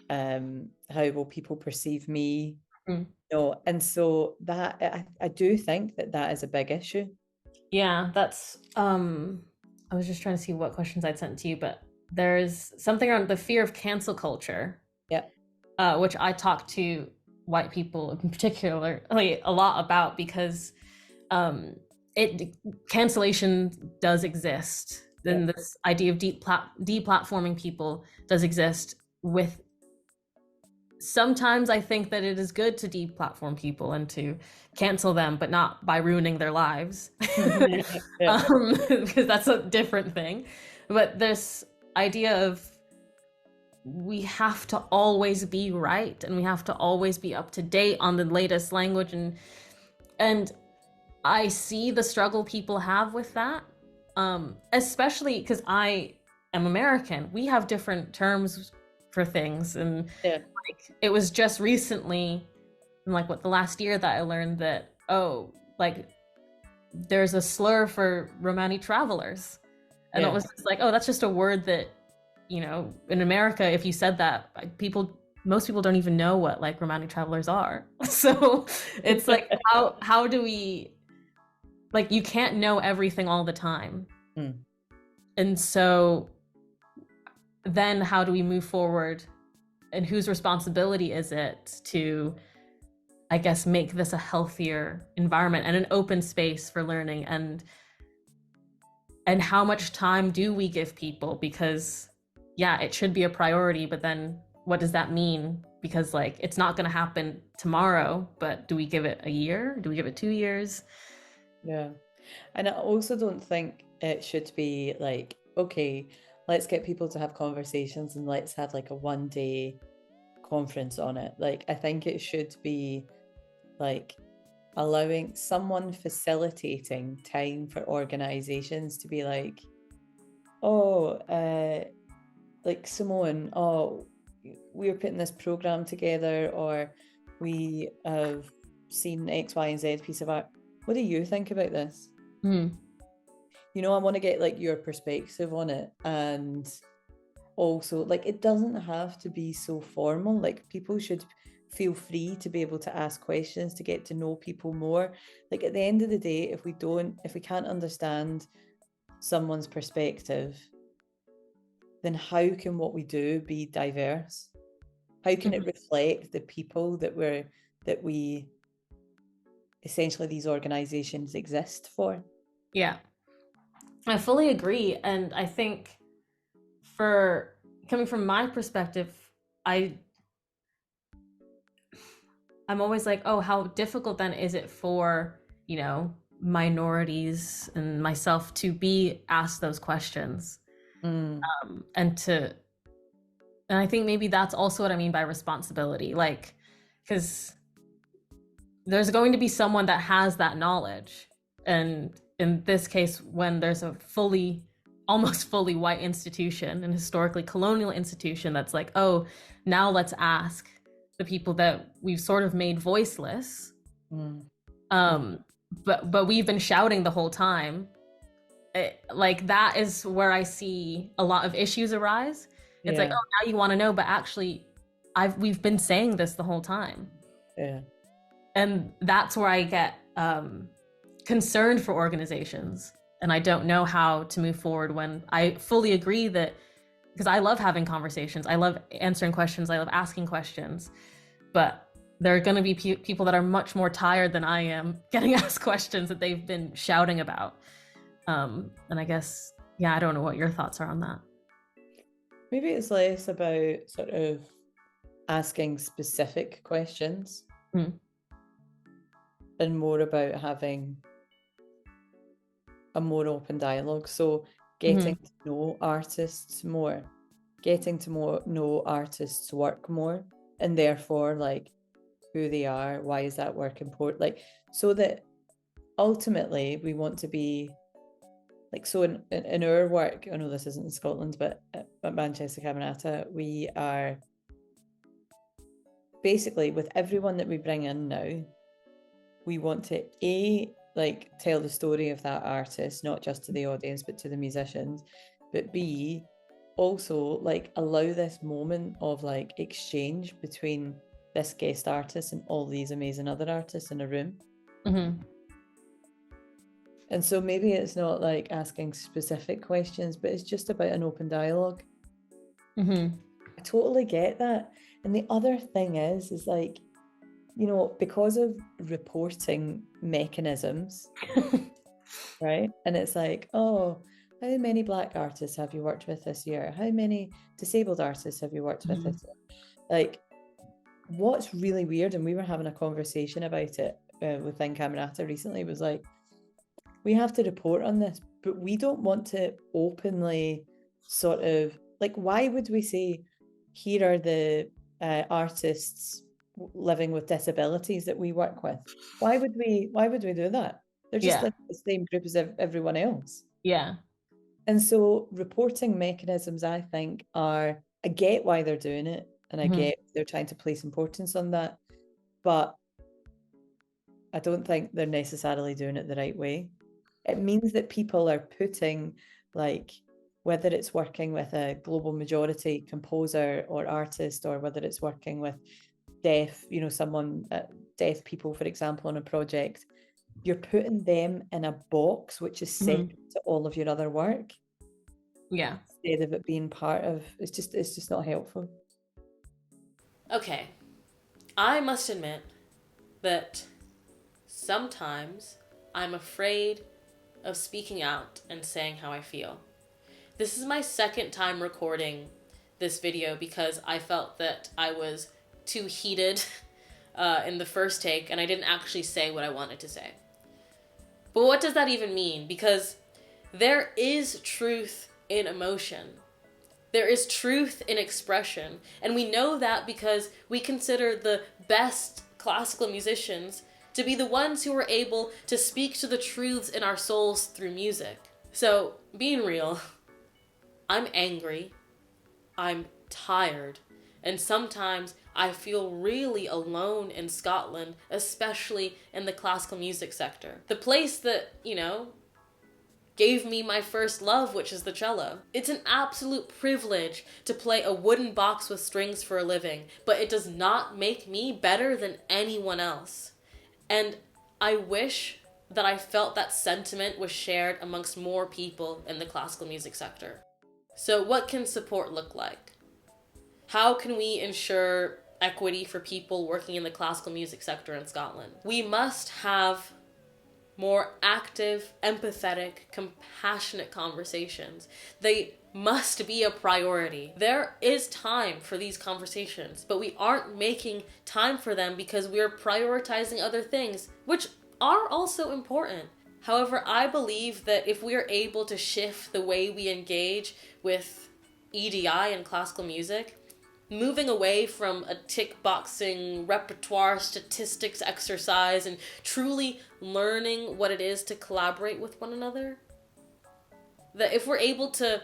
How will people perceive me? And so that I do think that is a big issue. Yeah, that's I was just trying to see what questions I'd sent to you, but there's something around the fear of cancel culture. Yeah. Which I talk to white people in particular a lot about, because cancellation does exist. Then this idea of deplatforming people does exist. With sometimes I think that it is good to deplatform people and to cancel them, but not by ruining their lives, because that's a different thing. But this idea of we have to always be right, and we have to always be up to date on the latest language, and I see the struggle people have with that, especially because I am American. We have different terms for things, and like it was just recently, in like the last year, that I learned that like there's a slur for Romani travelers, and it was just like, that's just a word that, in America, if you said that, most people don't even know what like Romani travelers are. So it's like, how do we, like, you can't know everything all the time. And so then how do we move forward, and whose responsibility is it to, I guess, make this a healthier environment and an open space for learning, and how much time do we give people? Because it should be a priority, but then what does that mean? Because like, it's not going to happen tomorrow, but do we give it a year? Do we give it 2 years? Yeah. And I also don't think it should be like, okay, let's get people to have conversations and let's have like a 1-day conference on it. Like, I think it should be like allowing someone facilitating time for organizations to be like, like, Simone, we're putting this program together, or we have seen X, Y, and Z piece of art. What do you think about this? I want to get like your perspective on it. And also, like, it doesn't have to be so formal. Like, people should feel free to be able to ask questions, to get to know people more. Like, at the end of the day, if we can't understand someone's perspective, then how can what we do be diverse? How can it reflect the people that we essentially, these organizations exist for? Yeah, I fully agree. And I think, for coming from my perspective, I'm always like, how difficult then is it for, minorities and myself to be asked those questions? And I think maybe that's also what I mean by responsibility. Like, because there's going to be someone that has that knowledge. And in this case, when there's a almost fully white institution, and historically colonial institution, that's like, now let's ask the people that we've sort of made voiceless. But we've been shouting the whole time. Like, that is where I see a lot of issues arise. It's like, now you want to know, but actually we've been saying this the whole time. And that's where I get concerned for organizations, and I don't know how to move forward, when I fully agree that, because I love having conversations, I love answering questions, I love asking questions, but there are going to be people that are much more tired than I am getting asked questions that they've been shouting about. And I guess, I don't know what your thoughts are on that. Maybe it's less about sort of asking specific questions and more about having a more open dialogue. So getting to know artists more, getting to know artists' work more, and therefore like who they are, why is that work important, like, so that ultimately we want to be like, so in our work, I know this isn't in Scotland, but at Manchester Camerata, we are basically, with everyone that we bring in now, we want to like tell the story of that artist, not just to the audience but to the musicians, but B, also like allow this moment of like exchange between this guest artist and all these amazing other artists in a room. Mm-hmm. And so maybe it's not like asking specific questions, but it's just about an open dialogue. Mm-hmm. I totally get that. And the other thing is like, you know, because of reporting mechanisms, right? And it's like, oh, how many Black artists have you worked with this year? How many disabled artists have you worked with this year? Like, what's really weird, and we were having a conversation about it within Camerata recently, was like, we have to report on this, but we don't want to openly sort of, like, why would we say, here are the artists living with disabilities that we work with? Why would we do that? They're just like the same group as everyone else. Yeah. And so reporting mechanisms, I think, I get why they're doing it, and I get they're trying to place importance on that, but I don't think they're necessarily doing it the right way. It means that people are putting, like, whether it's working with a global majority composer or artist, or whether it's working with deaf, you know, someone, deaf people, for example, on a project, you're putting them in a box which is separate to all of your other work. Yeah. Instead of it being part of, it's just not helpful. Okay. I must admit that sometimes I'm afraid of speaking out and saying how I feel. This is my second time recording this video because I felt that I was too heated in the first take and I didn't actually say what I wanted to say. But what does that even mean? Because there is truth in emotion. There is truth in expression. And we know that because we consider the best classical musicians to be the ones who are able to speak to the truths in our souls through music. So, being real, I'm angry, I'm tired, and sometimes I feel really alone in Scotland, especially in the classical music sector. The place that, you know, gave me my first love, which is the cello. It's an absolute privilege to play a wooden box with strings for a living, but it does not make me better than anyone else. And I wish that I felt that sentiment was shared amongst more people in the classical music sector. So what can support look like? How can we ensure equity for people working in the classical music sector in Scotland? We must have more active, empathetic, compassionate conversations. They must be a priority. There is time for these conversations, but we aren't making time for them because we are prioritizing other things, which are also important. However, I believe that if we are able to shift the way we engage with EDI and classical music, moving away from a tick-boxing repertoire statistics exercise and truly learning what it is to collaborate with one another, that if we're able to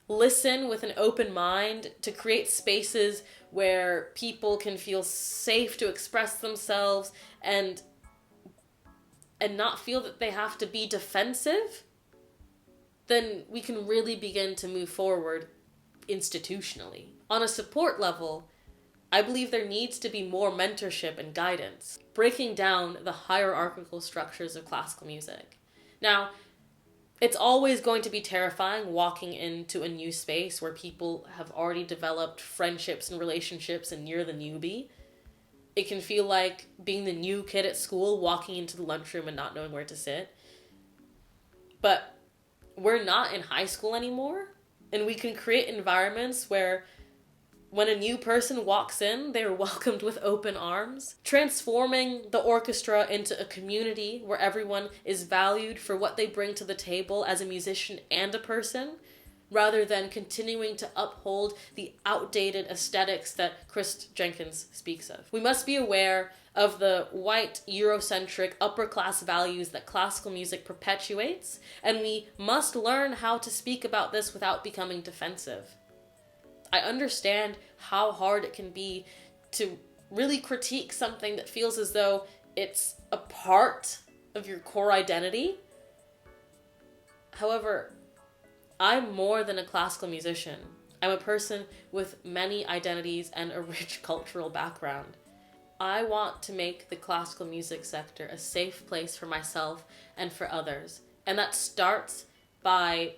listen with an open mind, to create spaces where people can feel safe to express themselves and not feel that they have to be defensive, then we can really begin to move forward institutionally. On a support level, I believe there needs to be more mentorship and guidance, breaking down the hierarchical structures of classical music. Now, it's always going to be terrifying walking into a new space where people have already developed friendships and relationships and you're the newbie. It can feel like being the new kid at school, walking into the lunchroom and not knowing where to sit. But we're not in high school anymore, and we can create environments where when a new person walks in, they're welcomed with open arms, transforming the orchestra into a community where everyone is valued for what they bring to the table as a musician and a person, rather than continuing to uphold the outdated aesthetics that Chris Jenkins speaks of. We must be aware of the white, Eurocentric, upper-class values that classical music perpetuates, and we must learn how to speak about this without becoming defensive. I understand how hard it can be to really critique something that feels as though it's a part of your core identity. However, I'm more than a classical musician. I'm a person with many identities and a rich cultural background. I want to make the classical music sector a safe place for myself and for others. And that starts by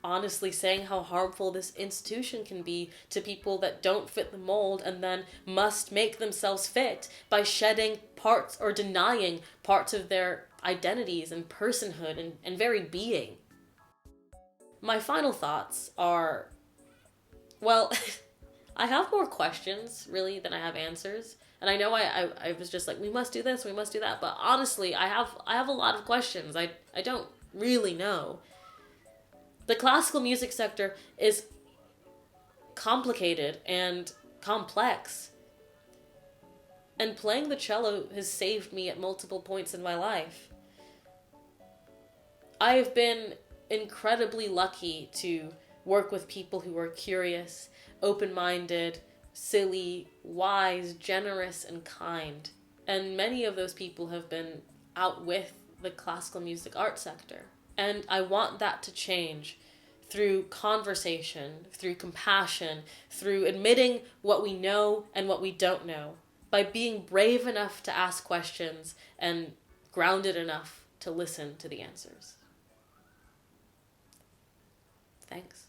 honestly saying how harmful this institution can be to people that don't fit the mold and then must make themselves fit by shedding parts or denying parts of their identities and personhood and very being. My final thoughts are, well, I have more questions, really, than I have answers. And I know I was just like, we must do this, we must do that. But honestly, I have a lot of questions. I don't really know. The classical music sector is complicated and complex. And playing the cello has saved me at multiple points in my life. I have been incredibly lucky to work with people who are curious, open-minded, silly, wise, generous, and kind. And many of those people have been out with the classical music art sector. And I want that to change through conversation, through compassion, through admitting what we know and what we don't know, by being brave enough to ask questions and grounded enough to listen to the answers. Thanks.